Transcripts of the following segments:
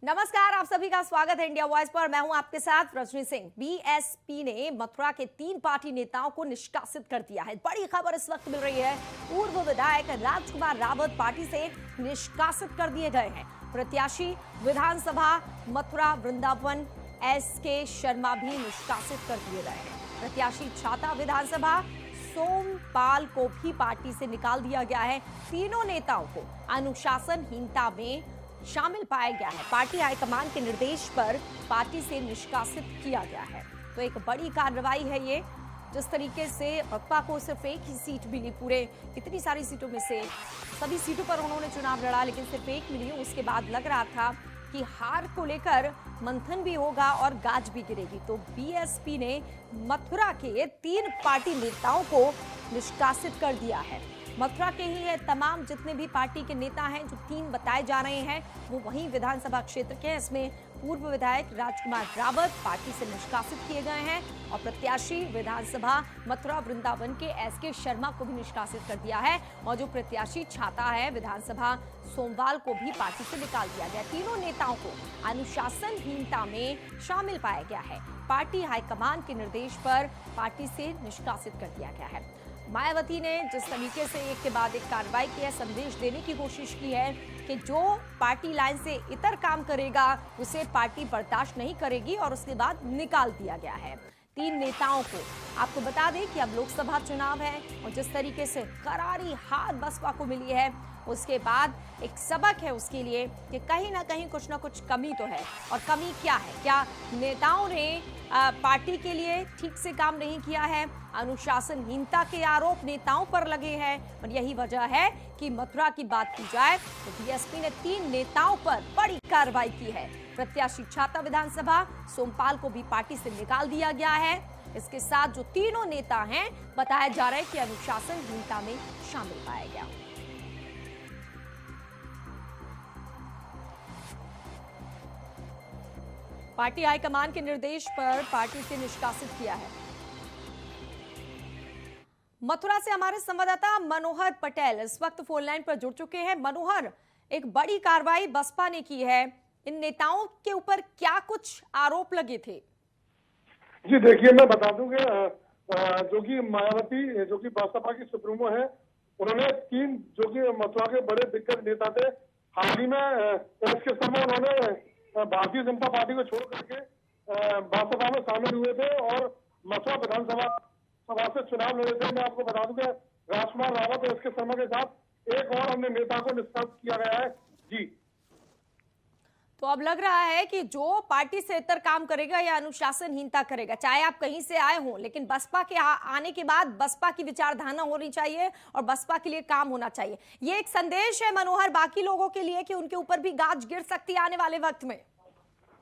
नमस्कार, आप सभी का स्वागत है इंडिया वॉइस पर। मैं हूं आपके साथ रजनी सिंह। बीएसपी ने मथुरा के 3 पार्टी नेताओं को निष्कासित कर दिया है। बड़ी खबर इस वक्त मिल रही है। पूर्व विधायक राजकुमार रावत पार्टी से निष्कासित कर दिए गए हैं। प्रत्याशी विधानसभा मथुरा वृंदावन एसके शर्मा भी निष्कासित कर दिए गए हैं। प्रत्याशी छाता विधानसभा सोमपाल को भी पार्टी से निकाल दिया गया है। तीनों नेताओं को अनुशासनहीनता में शामिल पाया गया है। पार्टी हाईकमान के निर्देश पर पार्टी से निष्कासित किया गया है। तो एक बड़ी कार्रवाई है ये। जिस तरीके से बसपा को सिर्फ एक ही सीट मिली, पूरे इतनी सारी सीटों में से सभी सीटों पर उन्होंने चुनाव लड़ा, लेकिन सिर्फ एक मिली। उसके बाद लग रहा था कि हार को लेकर मंथन भी होगा और गाज भी गिरेगी। तो बीएसपी ने मथुरा के 3 पार्टी नेताओं को निष्कासित कर दिया है। मथुरा के ही है तमाम जितने भी पार्टी के नेता हैं, जो 3 बताए जा रहे हैं, वो वहीं विधानसभा क्षेत्र के हैं। इसमें पूर्व विधायक राजकुमार रावत पार्टी से निष्कासित किए गए हैं और प्रत्याशी विधानसभा मथुरा वृंदावन के एसके शर्मा को भी निष्कासित कर दिया है। और जो प्रत्याशी छाता है विधानसभा सोमवाल को भी पार्टी से निकाल दिया गया। तीनों नेताओं को अनुशासनहीनता में शामिल पाया गया है। पार्टी हाईकमान के निर्देश पर पार्टी से निष्कासित कर दिया गया है। मायावती ने जिस तरीके से एक के बाद एक कार्रवाई की है, संदेश देने की कोशिश की है कि जो पार्टी लाइन से इतर काम करेगा उसे पार्टी बर्दाश्त नहीं करेगी, और उसके बाद निकाल दिया गया है 3 नेताओं को। आपको बता दें कि अब लोकसभा चुनाव है और जिस तरीके से करारी हार बसपा को मिली है, उसके बाद एक सबक है उसके लिए कि कहीं ना कहीं कुछ ना कुछ कमी तो है। और कमी क्या है? क्या नेताओं ने पार्टी के लिए ठीक से काम नहीं किया है? अनुशासनहीनता के आरोप नेताओं पर लगे हैं और यही वजह है कि मथुरा की बात की जाए तो बीएसपी ने 3 नेताओं पर बड़ी कार्रवाई की है। प्रत्याशी छाता विधानसभा सोमपाल को भी पार्टी से निकाल दिया गया है। इसके साथ जो तीनों नेता हैं, बताया जा रहा है कि अनुशासनहीनता में शामिल पाया गया। पार्टी हाईकमान के निर्देश पर पार्टी से निष्कासित किया है। मथुरा से हमारे संवाददाता मनोहर पटेल इस वक्त फोन लाइन पर जुड़ चुके हैं। मनोहर, एक बड़ी कार्रवाई बसपा ने की है। इन नेताओं के ऊपर क्या कुछ आरोप लगे थे? जी देखिए, मैं बता दूं कि जो कि मायावती जो कि बसपा की सुप्रीमो है, उन्होंने 3 जो कि मथुरा के बड़े दिग्गज नेता थे, हाल ही में एसके शर्मा उन्होंने भारतीय जनता पार्टी को छोड़ करके बसपा में शामिल हुए थे और मथुरा विधानसभा से चुनाव लड़े थे। मैं आपको बता दूं कि राजकुमार रावत और एसके शर्मा के साथ एक और अन्य नेता को निष्कासित किया गया है। जी, तो अब लग रहा है कि जो पार्टी से इतर काम करेगा या अनुशासनहीनता करेगा, चाहे आप कहीं से आए हों, लेकिन बसपा के आने के बाद बसपा की विचारधारा होनी चाहिए और बसपा के लिए काम होना चाहिए। ये एक संदेश है मनोहर बाकी लोगों के लिए कि उनके ऊपर भी गाज गिर सकती है आने वाले वक्त में।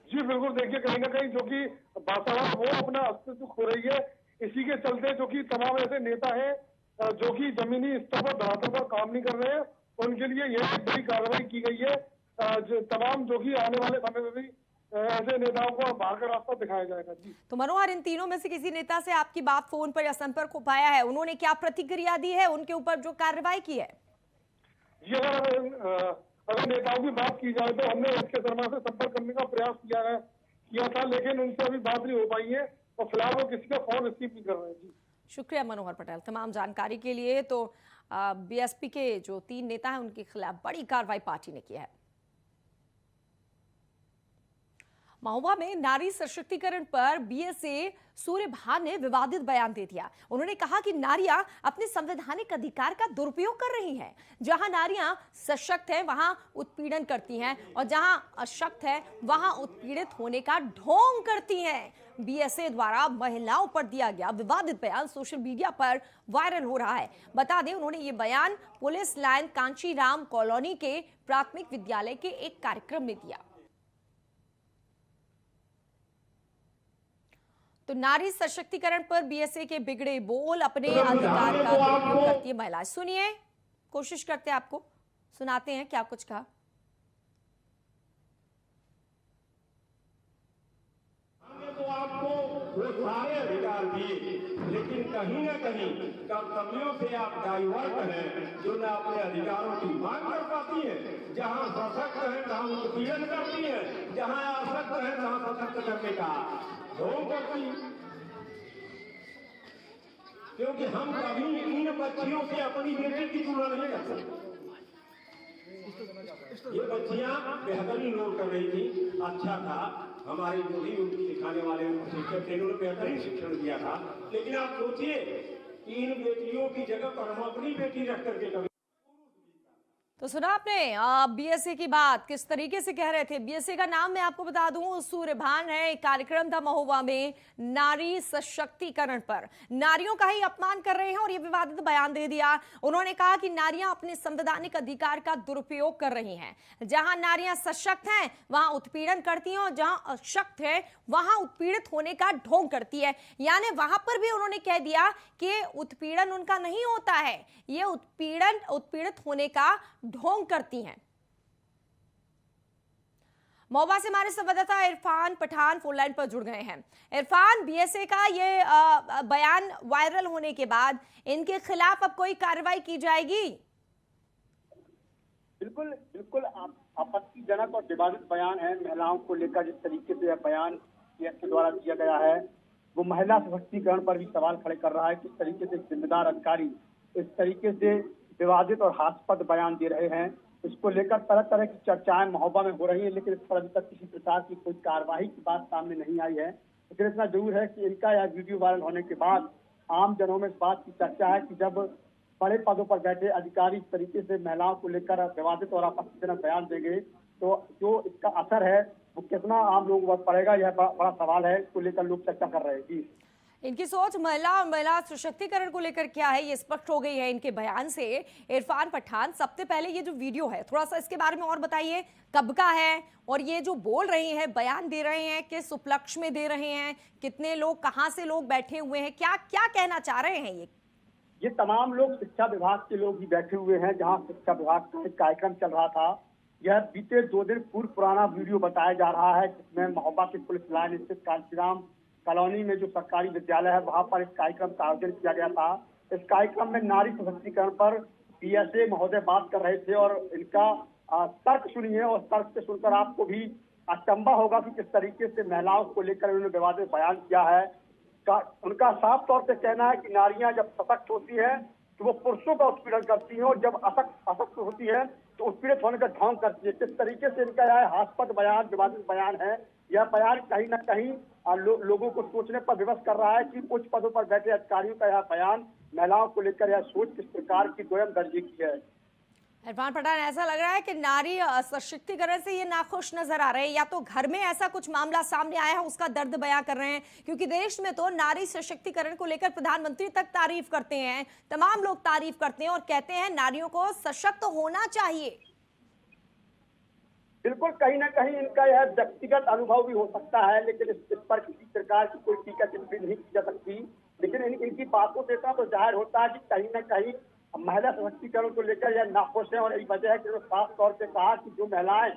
जी बिल्कुल, देखिए कहीं ना कहीं जो कि बसपा वो अपना अस्तित्व खो रही है। इसी के चलते जो कि तमाम ऐसे नेता हैं जो कि जमीनी स्तर पर धरातल पर काम नहीं कर रहे हैं, उनके लिए यह एक बड़ी कार्रवाई की गई है। तमाम जो कि आने वाले समय में भी ऐसे नेताओं को बाहर का रास्ता दिखाया जाएगा। जी, तो मनोहर, इन तीनों में से किसी नेता से आपकी बात फोन पर या संपर्क हो पाया है? उन्होंने क्या प्रतिक्रिया दी है उनके ऊपर जो कार्रवाई की है? जी, अगर नेताओं की बात की जाए तो हमने एसके शर्मा से संपर्क करने का प्रयास किया था, लेकिन उनसे अभी बात नहीं हो पाई है और फिलहाल वो किसी का फोन रिसीव नहीं कर रहे हैं। जी, शुक्रिया मनोहर पटेल तमाम जानकारी के लिए। तो बीएसपी के जो 3 नेता हैं उनके खिलाफ बड़ी कार्रवाई पार्टी ने की है। महुआ में नारी सशक्तिकरण पर बीएसए सूर्यभान ने विवादित बयान दे दिया। उन्होंने कहा कि नारियां अपने संवैधानिक अधिकार का दुरुपयोग कर रही हैं। जहां नारियां सशक्त हैं वहां उत्पीड़न करती हैं और जहां अशक्त है वहां उत्पीड़ित होने का ढोंग करती हैं। बीएसए द्वारा महिलाओं पर दिया गया विवादित बयान सोशल मीडिया पर वायरल हो रहा है। बता दें, उन्होंने ये बयान पुलिस लाइन कांचीराम कॉलोनी के प्राथमिक विद्यालय के एक कार्यक्रम में दिया। तो नारी सशक्तिकरण पर बीएसए के बिगड़े बोल, अपने अधिकार का दुरुपयोग करती है महिला। सुनिए, कोशिश करते हैं आपको सुनाते हैं क्या कुछ कहा। तो आपको वो सारे अधिकार दिए, लेकिन कहीं ना कहीं कर्तव्यों से आप डाइवर्ट हैं, जो न अपने अधिकारों की मांग कर पाती है, जहां सशक्त है तहां उत्पीड़न करती है, का ढोंग करती, क्योंकि हम कभी इन बच्चियों से अपनी बेटी की तुलना नहीं कर सकते। ये बच्चियां बेहतरीन रोल कर रही थी, अच्छा था, हमारे जो भी उनको सिखाने वाले शिक्षक थे उन्होंने बेहतरीन शिक्षण दिया था। लेकिन आप सोचिए कि इन बेटियों की जगह पर हम अपनी बेटी रख करके कभी। तो सुना आपने बीएसए की बात, किस तरीके से कह रहे थे। बीएसए का नाम मैं आपको बता दूं सूर्यभान है। एक कार्यक्रम था महोबा में नारी सशक्तिकरण पर, नारियों का ही अपमान कर रहे हैं और ये विवादित बयान दे दिया। उन्होंने कहा कि नारियां अपने संवैधानिक अधिकार का दुरुपयोग कर रही हैं। जहां नारियां सशक्त हैं वहां उत्पीड़न करती हैं और जहां अशक्त है वहां उत्पीड़ित होने का ढोंग करती है। यानी वहां पर भी उन्होंने कह दिया कि उत्पीड़न उनका नहीं होता है, ये उत्पीड़ित होने का ढोंग करती हैं। महोबा से हमारे संवाददाता इरफान पठान फोन लाइन पर जुड़ गए हैं। इरफान, बीएसए का ये बयान वायरल होने के बाद इनके खिलाफ अब कोई कार्रवाई की जाएगी? बिल्कुल बिल्कुल, आपत्तिजनक और विवादित बयान है। महिलाओं को लेकर जिस तरीके से यह बयान के द्वारा दिया गया है वो महिला सशक्तिकरण पर भी सवाल खड़े कर रहा है। किस तरीके से जिम्मेदार अधिकारी इस तरीके से विवादित और हास्यास्पद बयान दे रहे हैं, इसको लेकर तरह तरह की चर्चाएं महोबा में हो रही हैं, लेकिन इस पर अभी तक किसी प्रकार की कोई कार्रवाई की बात सामने नहीं आई है। लेकिन इतना जरूर है कि इनका यह वीडियो वायरल होने के बाद आम जनों में इस बात की चर्चा है कि जब बड़े पदों पर बैठे अधिकारी इस तरीके से महिलाओं को लेकर विवादित और आपत्तिजनक बयान देंगे तो जो इसका असर है वो कितना आम लोगों पर पड़ेगा, यह बड़ा सवाल है। इसको लेकर लोग चर्चा कर रहे हैं। जी, इनकी सोच महिला सशक्तिकरण को लेकर क्या है ये स्पष्ट हो गई है इनके बयान से। इरफान पठान, सबसे पहले ये जो वीडियो है थोड़ा सा इसके बारे में और बताइए, कब का है और ये जो बोल रहे हैं, बयान दे रहे हैं, किस उपलक्ष्य में दे रहे हैं, कितने लोग, कहां से लोग बैठे हुए हैं, क्या क्या कहना चाह रहे हैं? ये तमाम लोग शिक्षा विभाग के लोग ही बैठे हुए हैं जहां शिक्षा विभाग का एक कार्यक्रम चल रहा था। यह बीते 2 दिन पूर्व पुराना वीडियो बताया जा रहा है जिसमें महोबा की पुलिस लाइन स्थित कांचीराम कॉलोनी में जो सरकारी विद्यालय है वहां पर इस कार्यक्रम का आयोजन किया गया था। इस कार्यक्रम में नारी सशक्तिकरण पर बीएसए महोदय बात कर रहे थे और इनका तर्क सुनिए और तर्क से सुनकर आपको भी अचंभा होगा कि किस तरीके से महिलाओं को लेकर उन्होंने विवादित बयान किया है। उनका साफ तौर से कहना है कि नारियां जब सशक्त होती हैं तो वो पुरुषों का उत्पीड़न करती हैं और जब असक्त होती है तो उत्पीड़ित होने का ढोंग करती है। किस तरीके से इनका यह हास्यास्पद बयान, विवादित बयान है, यह बयान कहीं ना कहीं लोगों को सोचने पर विवश कर रहा है कि उच्च पदों पर बैठे अधिकारियों का यह बयान महिलाओं को लेकर यह सोच किस प्रकार की दोयम दर्जे की है। इरफान पठान, ऐसा लग रहा है कि नारी सशक्तिकरण से ये नाखुश नजर आ रहे हैं, या तो घर में ऐसा कुछ मामला सामने आया है उसका दर्द बयां कर रहे हैं, क्योंकि देश में तो नारी सशक्तिकरण को लेकर प्रधानमंत्री तक तारीफ करते हैं, तमाम लोग तारीफ करते हैं और कहते हैं नारियों को सशक्त होना चाहिए। बिल्कुल, कहीं ना कहीं इनका यह व्यक्तिगत अनुभव भी हो सकता है, लेकिन इस पर किसी प्रकार की कोई टीका टिप्पणी नहीं की जा सकती। लेकिन इनकी बातों से तो जाहिर होता है कि कहीं ना कहीं महिला सशक्तिकरण को लेकर यह नाखुश है और यही वजह है कि उन्होंने साफ तौर से कहा कि जो महिलाएं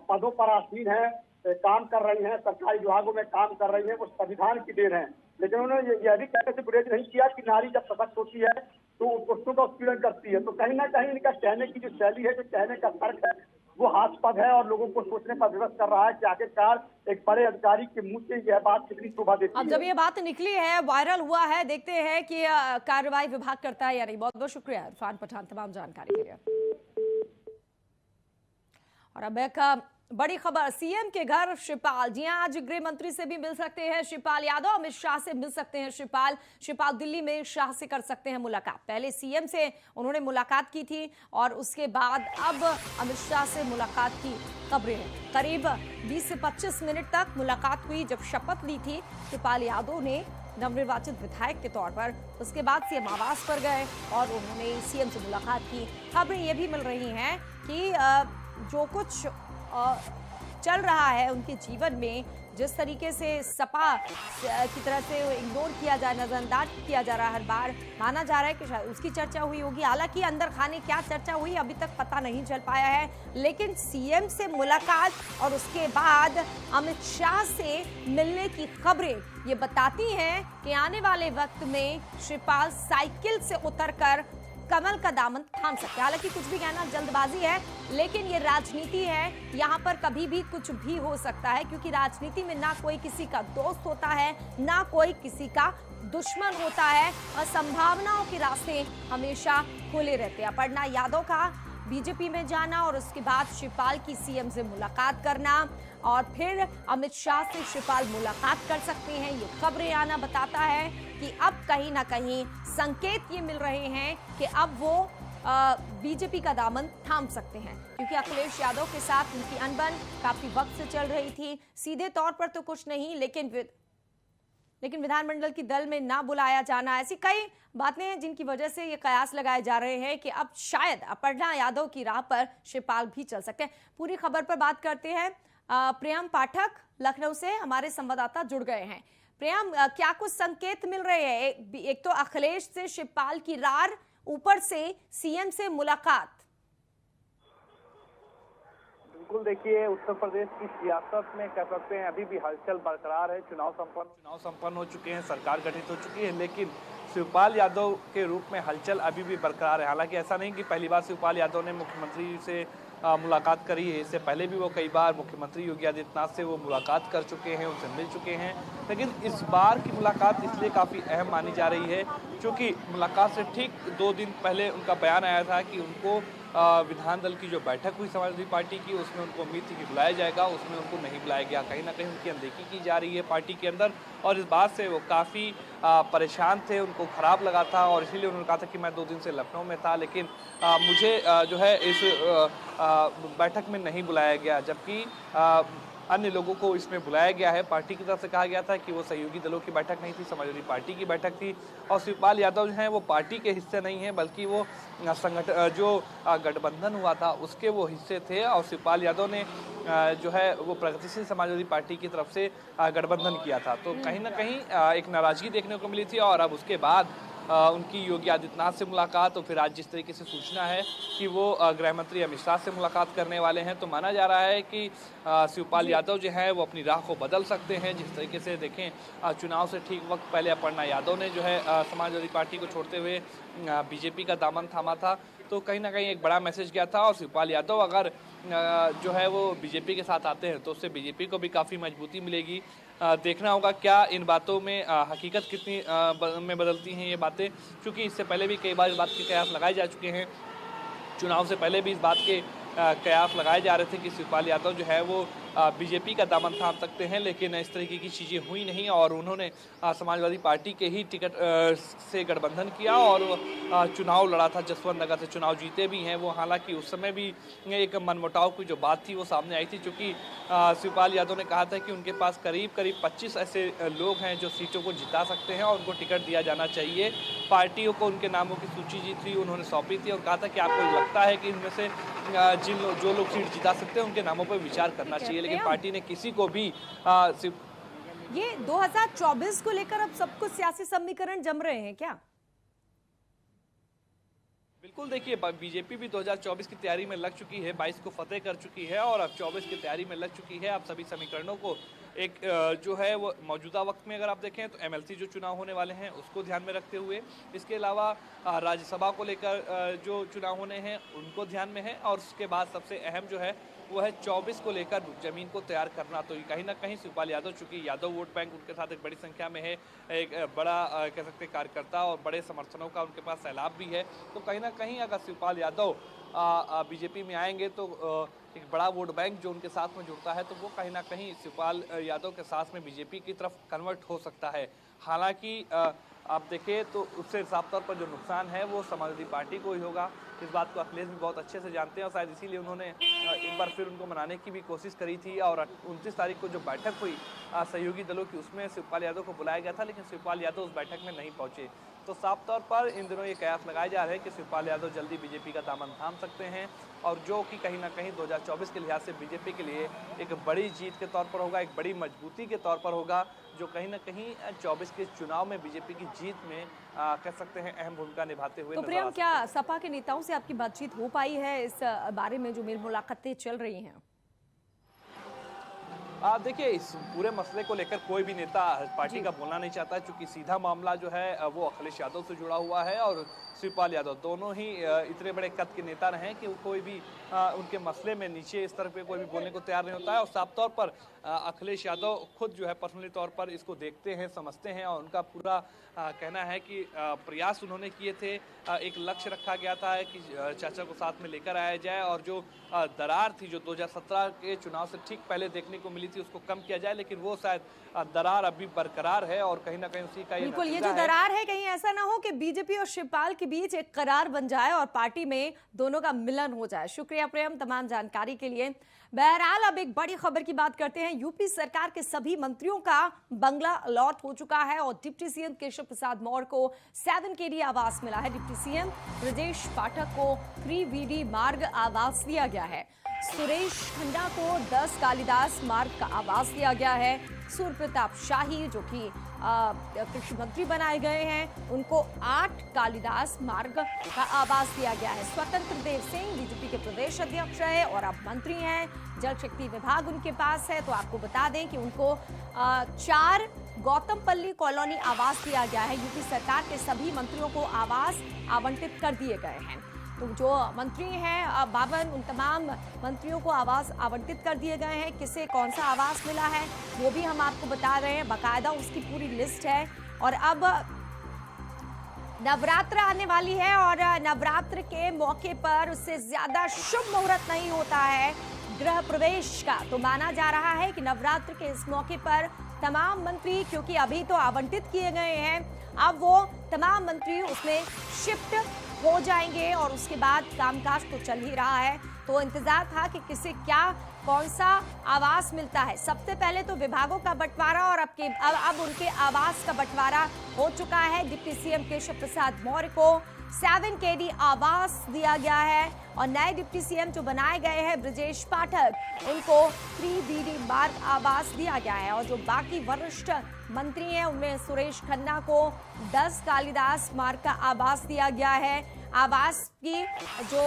पदों पर आसीन हैं, काम कर रही हैं, सरकारी विभागों में काम कर रही हैं, वो संविधान की देन है। लेकिन उन्होंने यह भी कहने से गुरेज नहीं किया कि नारी जब सशक्त होती है तो पुरुषों का उत्पीड़न करती है। तो कहीं ना कहीं इनका कहने की जो शैली है, जो कहने का तर्क है, वो हास्यास्पद है और लोगों को सोचने पर विवश कर रहा है कि आखिरकार एक बड़े अधिकारी के मुंह से यह बात कितनी शोभा देती है। अब जब ये बात निकली है, वायरल हुआ है, देखते हैं कि कार्रवाई विभाग करता है या नहीं। बहुत बहुत शुक्रिया इरफान पठान तमाम जानकारी के लिए। और अब एक बड़ी खबर, सीएम के घर शिवपाल। जी हां, आज गृह मंत्री से भी मिल सकते हैं शिवपाल यादव, अमित शाह से मिल सकते हैं शिवपाल दिल्ली में शाह से कर सकते हैं मुलाकात। पहले सीएम से उन्होंने मुलाकात की थी और उसके बाद अब अमित शाह से मुलाकात की खबरें हैं। करीब 20 से 25 मिनट तक मुलाकात हुई। जब शपथ ली थी शिवपाल यादव ने नवनिर्वाचित विधायक के तौर पर, उसके बाद सीएम आवास पर गए और उन्होंने सीएम से मुलाकात की। खबरें ये भी मिल रही हैं कि जो कुछ चल रहा है उनके जीवन में, जिस तरीके से सपा की तरह से इग्नोर किया जा, नजरअंदाज किया जा रहा है हर बार, माना जा रहा है कि शायद उसकी चर्चा हुई होगी। हालांकि अंदर खाने क्या चर्चा हुई अभी तक पता नहीं चल पाया है, लेकिन सीएम से मुलाकात और उसके बाद अमित शाह से मिलने की खबरें ये बताती हैं कि आने वाले वक्त में शिवपाल साइकिल से उतरकर कमल का दामन थाम सकते हैं। हालांकि कुछ भी कहना जल्दबाजी है, लेकिन ये राजनीति है, यहाँ पर कभी भी कुछ भी हो सकता है, क्योंकि राजनीति में ना कोई किसी का दोस्त होता है, ना कोई किसी का दुश्मन होता है, और संभावनाओं के रास्ते हमेशा खुले रहते हैं। अपर्णा यादव का बीजेपी में जाना और उसके बाद शिवपाल की सीएम से मुलाकात करना, और फिर अमित शाह से शिवपाल मुलाकात कर सकते हैं, ये खबरें आना बताता है कि अब कहीं ना कहीं संकेत ये मिल रहे हैं कि अब वो बीजेपी का दामन थाम सकते हैं, क्योंकि अखिलेश यादव के साथ उनकी अनबन काफी वक्त से चल रही थी। सीधे तौर पर तो कुछ नहीं, लेकिन विधानमंडल की दल में ना बुलाया जाना, ऐसी कई बातें हैं जिनकी वजह से ये कयास लगाए जा रहे हैं कि अब शायद अपर्णा यादव की राह पर शिवपाल भी चल सकते हैं। पूरी खबर पर बात करते हैं। प्रियम पाठक लखनऊ से हमारे संवाददाता जुड़ गए हैं। प्रियम, क्या कुछ संकेत मिल रहे हैं? एक तो अखिलेश से शिवपाल की राह, ऊपर से सीएम से मुलाकात। बिल्कुल, देखिए उत्तर प्रदेश की सियासत में कह सकते हैं अभी भी हलचल बरकरार है। चुनाव संपन्न हो चुके हैं, सरकार गठित हो चुकी है, लेकिन शिवपाल यादव के रूप में हलचल अभी भी बरकरार है। हालांकि ऐसा नहीं कि पहली बार शिवपाल यादव ने मुख्यमंत्री से मुलाकात करी है, इससे पहले भी वो कई बार मुख्यमंत्री योगी आदित्यनाथ से वो मुलाकात कर चुके हैं, उनसे मिल चुके हैं। लेकिन इस बार की मुलाकात इसलिए काफ़ी अहम मानी जा रही है क्योंकि मुलाकात से ठीक 2 दिन पहले उनका बयान आया था कि उनको विधान दल की जो बैठक हुई समाजवादी पार्टी की, उसमें उनको उम्मीद थी कि बुलाया जाएगा, उसमें उनको नहीं बुलाया गया। कहीं ना कहीं उनकी अनदेखी की जा रही है पार्टी के अंदर, और इस बात से वो काफ़ी परेशान थे, उनको खराब लगा था, और इसीलिए उन्होंने कहा था कि मैं 2 दिन से लखनऊ में था, लेकिन मुझे जो है इस बैठक में नहीं बुलाया गया। जबकि अन्य लोगों को इसमें बुलाया गया है। पार्टी की तरफ से कहा गया था कि वो सहयोगी दलों की बैठक नहीं थी, समाजवादी पार्टी की बैठक थी, और शिवपाल यादव जो हैं वो पार्टी के हिस्से नहीं हैं, बल्कि वो गठबंधन हुआ था उसके वो हिस्से थे। और शिवपाल यादव ने जो है वो प्रगतिशील समाजवादी पार्टी की तरफ से गठबंधन किया था, तो कहीं ना कहीं एक नाराजगी देखने को मिली थी। और अब उसके बाद उनकी योगी आदित्यनाथ से मुलाकात, और फिर आज जिस तरीके से सूचना है कि वो गृह मंत्री अमित शाह से मुलाकात करने वाले हैं, तो माना जा रहा है कि शिवपाल यादव जो है वो अपनी राह को बदल सकते हैं। जिस तरीके से देखें, चुनाव से ठीक वक्त पहले अपर्णा यादव ने जो है समाजवादी पार्टी को छोड़ते हुए बीजेपी का दामन थामा था, तो कहीं ना कहीं एक बड़ा मैसेज गया था। और शिवपाल यादव अगर जो है वो बीजेपी के साथ आते हैं तो उससे बीजेपी को भी काफ़ी मजबूती मिलेगी। देखना होगा क्या इन बातों में हकीकत कितनी में बदलती हैं ये बातें, क्योंकि इससे पहले भी कई बार इस बात के कयास लगाए जा चुके हैं। चुनाव से पहले भी इस बात के कयास लगाए जा रहे थे कि शिवपाल यादव जो है वो बीजेपी का दामन थाम सकते हैं, लेकिन इस तरीके की चीज़ें हुई नहीं, और उन्होंने समाजवादी पार्टी के ही टिकट से गठबंधन किया और चुनाव लड़ा था। जसवंत नगर से चुनाव जीते भी हैं वो। हालांकि उस समय भी एक मनमुटाव की जो बात थी वो सामने आई थी, क्योंकि शिवपाल यादव ने कहा था कि उनके पास करीब 25 ऐसे लोग हैं जो सीटों को जिता सकते हैं और उनको टिकट दिया जाना चाहिए। पार्टियों को उनके नामों की सूची जी थी, उन्होंने सौंपी थी, और कहा था कि आपको लगता है कि इनमें से जो लोग सीट जिता सकते हैं उनके नामों पर विचार करना चाहिए, लेकिन पार्टी ने किसी को भी ये 2024 को लेकर अब सब कुछ सियासी समीकरण जम रहे हैं क्या? बिल्कुल, देखिए बीजेपी भी 2024 की तैयारी में लग चुकी है, 22 को फतेह कर चुकी है और अब 24 की तैयारी में लग चुकी है। अब सभी समीकरणों को एक जो है वो मौजूदा वक्त में अगर आप देखें तो एमएलसी जो चुनाव होने वाले हैं उसको ध्यान में रखते हुए, इसके अलावा राज्यसभा को लेकर जो चुनाव होने हैं उनको ध्यान में है, और उसके बाद सबसे अहम जो है वो है 24 को लेकर जमीन को तैयार करना। तो कहीं ना कहीं शिवपाल यादव, चूंकि यादव वोट बैंक उनके साथ एक बड़ी संख्या में है, एक बड़ा कह सकते कार्यकर्ता और बड़े समर्थनों का उनके पास सैलाब भी है, तो कहीं ना कहीं अगर शिवपाल यादव बीजेपी में आएंगे तो एक बड़ा वोट बैंक जो उनके साथ में जुड़ता है तो वो कहीं ना कहीं शिवपाल यादव के साथ में बीजेपी की तरफ कन्वर्ट हो सकता है। हालांकि आप देखें तो उससे साफ तौर पर जो नुकसान है वो समाजवादी पार्टी को ही होगा। इस बात को अखिलेश भी बहुत अच्छे से जानते हैं और शायद इसीलिए उन्होंने एक बार फिर उनको मनाने की भी कोशिश करी थी। और 29 तारीख को जो बैठक हुई सहयोगी दलों की, उसमें शिवपाल यादव को बुलाया गया था, लेकिन शिवपाल यादव उस बैठक में नहीं पहुंचे। तो साफ तौर पर इन दिनों ये कयास लगाए जा रहे हैं कि शिवपाल यादव जल्दी बीजेपी का दामन थाम सकते हैं, और जो कि कहीं ना कहीं 2024 के लिहाज से बीजेपी के लिए एक बड़ी जीत के तौर पर होगा, एक बड़ी मजबूती के तौर पर होगा, जो कहीं ना कहीं 24 के चुनाव में बीजेपी की जीत में कह सकते हैं अहम भूमिका निभाते हुए। तो प्रियम, क्या सपा के नेताओं से आपकी बातचीत हो पाई है इस बारे में जो मेरी मुलाकातें चल रही हैं? देखिए, इस पूरे मसले को लेकर कोई भी नेता पार्टी का बोलना नहीं चाहता है, क्योंकि सीधा मामला जो है वो अखिलेश यादव से जुड़ा हुआ है और शिवपाल यादव दोनों ही इतने बड़े कद के नेता रहे कि कोई भी उनके मसले में नीचे इस तरह पे कोई भी बोलने को तैयार नहीं होता है। और साफ तौर पर अखिलेश यादव खुद जो है पर्सनली तौर पर इसको देखते हैं, समझते हैं और उनका पूरा कहना है कि प्रयास उन्होंने किए थे। एक लक्ष्य रखा गया था कि चाचा को साथ में लेकर आया जाए और जो दरार थी जो 2017 के चुनाव से ठीक पहले देखने को मिली थी उसको कम किया जाए, लेकिन वो शायद दरार अभी बरकरार है और कहीं ना कहीं उसी का बिल्कुल, ये जो दरार है कहीं ऐसा ना हो कि बीजेपी और शिवपाल के बीच एक करार बन जाए और पार्टी में दोनों का मिलन हो जाए। शुक्रिया प्रेम तमाम जानकारी के लिए। बहरहाल अब एक बड़ी खबर की बात करते हैं। यूपी सरकार के सभी मंत्रियों का बंगला अलॉट हो चुका है और डिप्टी सीएम केशव प्रसाद मौर्य को 7KD आवास मिला है। डिप्टी सीएम ब्रजेश पाठक को 3VD मार्ग आवास दिया गया है। सुरेश खन्ना को 10 कालिदास मार्ग का आवास दिया गया है। सूर्य प्रताप शाही जो कि कृषि मंत्री बनाए गए हैं, उनको 8 कालिदास मार्ग का आवास दिया गया है। स्वतंत्र देव सिंह बीजेपी के प्रदेश अध्यक्ष रहे और अब मंत्री हैं। जल शक्ति विभाग उनके पास है। तो आपको बता दें कि उनको 4 गौतमपल्ली कॉलोनी आवास दिया गया है। यूपी सरकार के सभी मंत्रियों को आवास आवंटित कर दिए गए हैं। तो जो मंत्री हैं 52 उन तमाम मंत्रियों को आवास आवंटित कर दिए गए हैं। किसे कौन सा आवास मिला है वो भी हम आपको बता रहे हैं, बाकायदा उसकी पूरी लिस्ट है। और अब नवरात्र आने वाली है और नवरात्र के मौके पर उससे ज्यादा शुभ मुहूर्त नहीं होता है गृह प्रवेश का। तो माना जा रहा है कि नवरात्र के इस मौके पर तमाम मंत्री, क्योंकि अभी तो आवंटित किए गए हैं, अब वो तमाम मंत्री उसमें शिफ्ट हो जाएंगे और उसके बाद कामकाज तो चल ही रहा है। तो इंतजार था कि किसे क्या कौन सा आवास मिलता है। सबसे पहले तो विभागों का बंटवारा और अब उनके आवास का बंटवारा हो चुका है। डिप्टी सीएम केशव प्रसाद मौर्य को 7KD आवास दिया गया है और नए डिप्टी सीएम जो बनाए गए हैं ब्रजेश पाठक, उनको 3VD मार्ग आवास दिया गया है। और जो बाकी वरिष्ठ मंत्री हैं उनमें सुरेश खन्ना को 10 कालिदास मार्ग का आवास दिया गया है। आवास की जो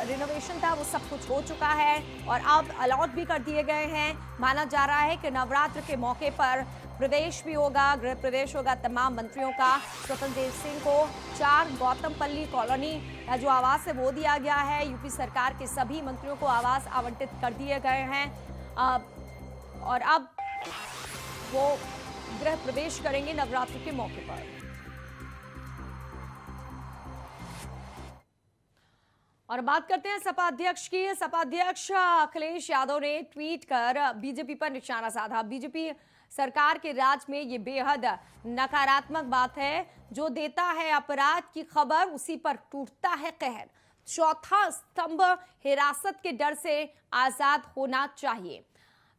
रिनोवेशन था वो सब कुछ हो चुका है और अब अलॉट भी कर दिए गए हैं। माना जा रहा है कि नवरात्र के मौके पर प्रवेश भी होगा, गृह प्रवेश होगा तमाम मंत्रियों का। स्वतंत्र देव सिंह को 4 गौतमपल्ली कॉलोनी का जो आवास है वो दिया गया है। यूपी सरकार के सभी मंत्रियों को आवास आवंटित कर दिए गए हैं और अब वो गृह प्रवेश करेंगे नवरात्र के मौके पर। और बात करते हैं सपा अध्यक्ष की। सपा अध्यक्ष अखिलेश यादव ने ट्वीट कर बीजेपी पर निशाना साधा। बीजेपी सरकार के राज में ये बेहद नकारात्मक बात है। जो देता है अपराध की खबर उसी पर टूटता है कहर। चौथा स्तंभ हिरासत के डर से आजाद होना चाहिए।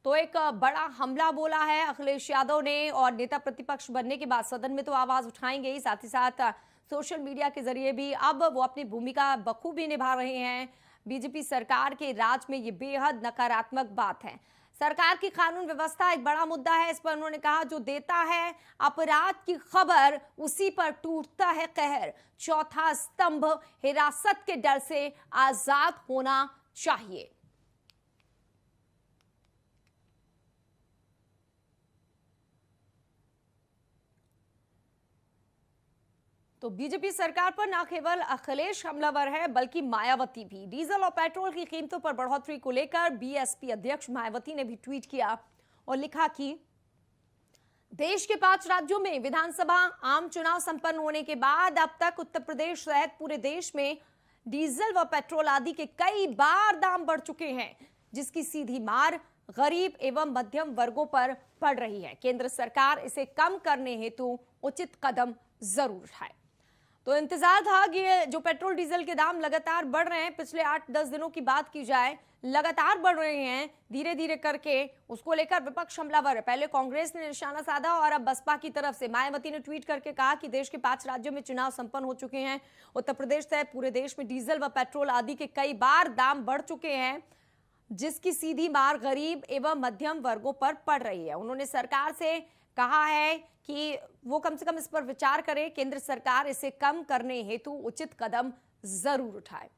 तो एक बड़ा हमला बोला है अखिलेश यादव ने और नेता प्रतिपक्ष बनने के बाद सदन में तो आवाज उठाएंगे ही, साथ ही साथ सोशल मीडिया के जरिए भी अब वो अपनी भूमिका बखूबी निभा रहे हैं। बीजेपी सरकार के राज में ये बेहद नकारात्मक बात है। सरकार की कानून व्यवस्था एक बड़ा मुद्दा है। इस पर उन्होंने कहा जो देता है अपराध की खबर उसी पर टूटता है कहर। चौथा स्तंभ हिरासत के डर से आजाद होना चाहिए। तो बीजेपी सरकार पर न केवल अखिलेश हमलावर है बल्कि मायावती भी। डीजल और पेट्रोल की कीमतों पर बढ़ोतरी को लेकर बीएसपी अध्यक्ष मायावती ने भी ट्वीट किया और लिखा कि देश के 5 राज्यों में विधानसभा आम चुनाव संपन्न होने के बाद अब तक उत्तर प्रदेश सहित पूरे देश में डीजल व पेट्रोल आदि के कई बार दाम बढ़ चुके हैं, जिसकी सीधी मार गरीब एवं मध्यम वर्गों पर पड़ रही है। केंद्र सरकार इसे कम करने हेतु उचित कदम जरूर उठाए। तो इंतजार था कि जो पेट्रोल डीजल के दाम लगातार बढ़ रहे हैं, पिछले 8-10 दिनों की बात की जाए लगातार बढ़ रहे हैं धीरे धीरे करके, उसको लेकर विपक्ष हमलावर है। पहले कांग्रेस ने निशाना साधा और अब बसपा की तरफ से मायावती ने ट्वीट करके कहा कि देश के 5 राज्यों में चुनाव संपन्न हो चुके हैं। उत्तर प्रदेश सहित पूरे देश में डीजल व पेट्रोल आदि के कई बार दाम बढ़ चुके हैं, जिसकी सीधी मार गरीब एवं मध्यम वर्गों पर पड़ रही है। उन्होंने सरकार से कहा है कि वो कम से कम इस पर विचार करे, केंद्र सरकार इसे कम करने हेतु उचित कदम जरूर उठाए।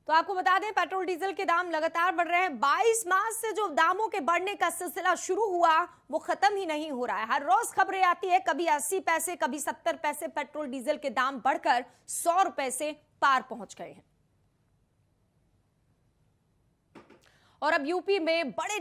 तो आपको बता दें पेट्रोल डीजल के दाम लगातार बढ़ रहे हैं। 22 मार्च से जो दामों के बढ़ने का सिलसिला शुरू हुआ वो खत्म ही नहीं हो रहा है। हर रोज खबरें आती है, कभी 80 पैसे कभी 70 पैसे पेट्रोल डीजल के दाम बढ़कर 100 रुपए से पार पहुंच गए हैं। और अब यूपी में बड़े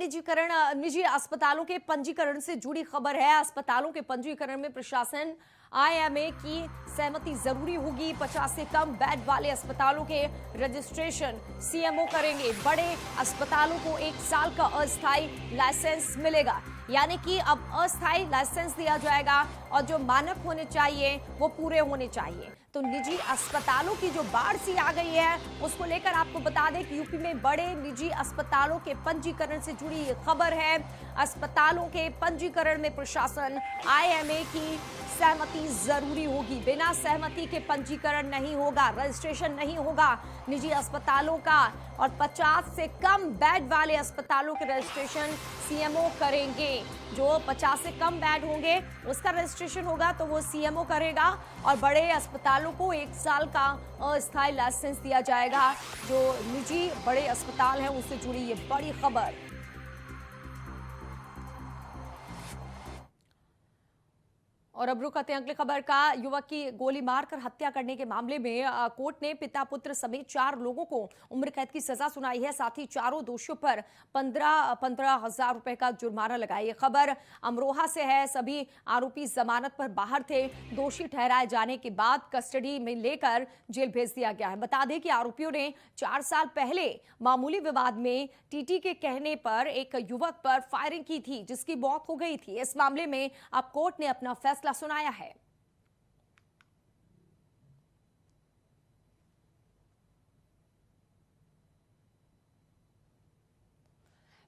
निजी अस्पतालों के पंजीकरण से जुड़ी खबर है। अस्पतालों के पंजीकरण में प्रशासन आईएमए की सहमति जरूरी होगी। 50 से कम बेड वाले अस्पतालों के रजिस्ट्रेशन सीएमओ करेंगे। बड़े अस्पतालों को 1 साल का अस्थायी लाइसेंस मिलेगा, यानी कि अब अस्थायी लाइसेंस दिया जाएगा और जो मानक होने चाहिए वो पूरे होने चाहिए। तो निजी अस्पतालों की जो बाढ़ सी आ गई है उसको लेकर आपको बता दें कि यूपी में बड़े निजी अस्पतालों के पंजीकरण से जुड़ी ये खबर है। अस्पतालों के पंजीकरण में प्रशासन आईएमए की सहमति जरूरी होगी। बिना सहमति के पंजीकरण नहीं होगा, रजिस्ट्रेशन नहीं होगा निजी अस्पतालों का। और 50 से कम बेड वाले अस्पतालों के रजिस्ट्रेशन सीएमओ करेंगे। जो 50 से कम बेड होंगे उसका रजिस्ट्रेशन होगा तो वो सीएमओ करेगा। और बड़े अस्पतालों को 1 साल का अस्थायी लाइसेंस दिया जाएगा। जो निजी बड़े अस्पताल हैं उससे जुड़ी ये बड़ी खबर। और अब रुक आते हैं अगली खबर का। युवक की गोली मारकर हत्या करने के मामले में कोर्ट ने पिता पुत्र समेत 4 लोगों को उम्र कैद की सजा सुनाई है। साथ ही चारों दोषियों पर 15,000 रुपए का जुर्माना लगाया। ये खबर अमरोहा से है। सभी आरोपी जमानत पर बाहर थे। दोषी ठहराए जाने के बाद कस्टडी में लेकर जेल भेज दिया गया है। बता दें कि आरोपियों ने 4 साल पहले मामूली विवाद में टीटी के कहने पर एक युवक पर फायरिंग की थी जिसकी मौत हो गई थी। इस मामले में अब कोर्ट ने अपना फैसला सुनाया है।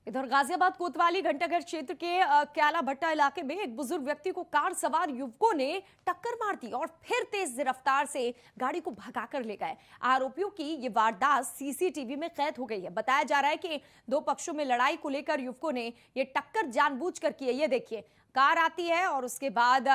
इधर गाजियाबाद कोतवाली घंटाघर क्षेत्र के क्याला भट्टा इलाके में एक बुजुर्ग व्यक्ति को कार सवार युवकों ने टक्कर मार दी और फिर तेज रफ्तार से गाड़ी को भगाकर ले गए। आरोपियों की ये वारदात सीसीटीवी में कैद हो गई है। बताया जा रहा है कि 2 पक्षों में लड़ाई को लेकर युवकों ने ये टक्कर जानबूझकर की है। ये देखिए, कार आती है और उसके बाद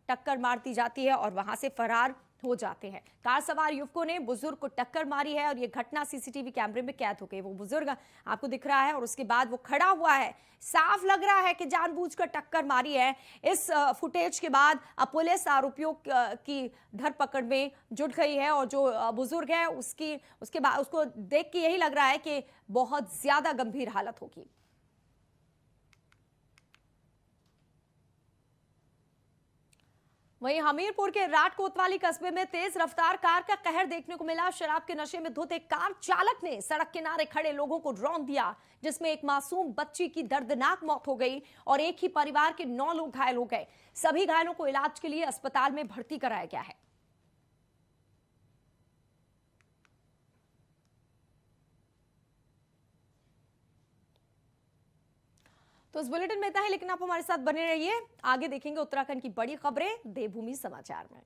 टक्कर मार दी जाती है और वहां से फरार हो जाते हैं। कार सवार युवकों ने बुजुर्ग को टक्कर मारी है और यह घटना सीसीटीवी कैमरे में कैद हो गई। वो बुजुर्ग आपको दिख रहा है और उसके बाद वो खड़ा हुआ है। साफ लग रहा है कि जानबूझकर टक्कर मारी है। इस फुटेज के बाद अब पुलिस आरोपियों की धरपकड़ में जुट गई है और जो बुजुर्ग है उसके बाद उसको देख के यही लग रहा है कि बहुत ज्यादा गंभीर हालत होगी। वहीं हमीरपुर के राट कोतवाली कस्बे में तेज रफ्तार कार का कहर देखने को मिला। शराब के नशे में धुत एक कार चालक ने सड़क किनारे खड़े लोगों को रौंद दिया, जिसमें एक मासूम बच्ची की दर्दनाक मौत हो गई और एक ही परिवार के 9 लोग घायल हो गए। सभी घायलों को इलाज के लिए अस्पताल में भर्ती कराया गया है। तो इस बुलेटिन में इतना है, लेकिन आप हमारे साथ बने रहिए। आगे देखेंगे उत्तराखंड की बड़ी खबरें देवभूमि समाचार में।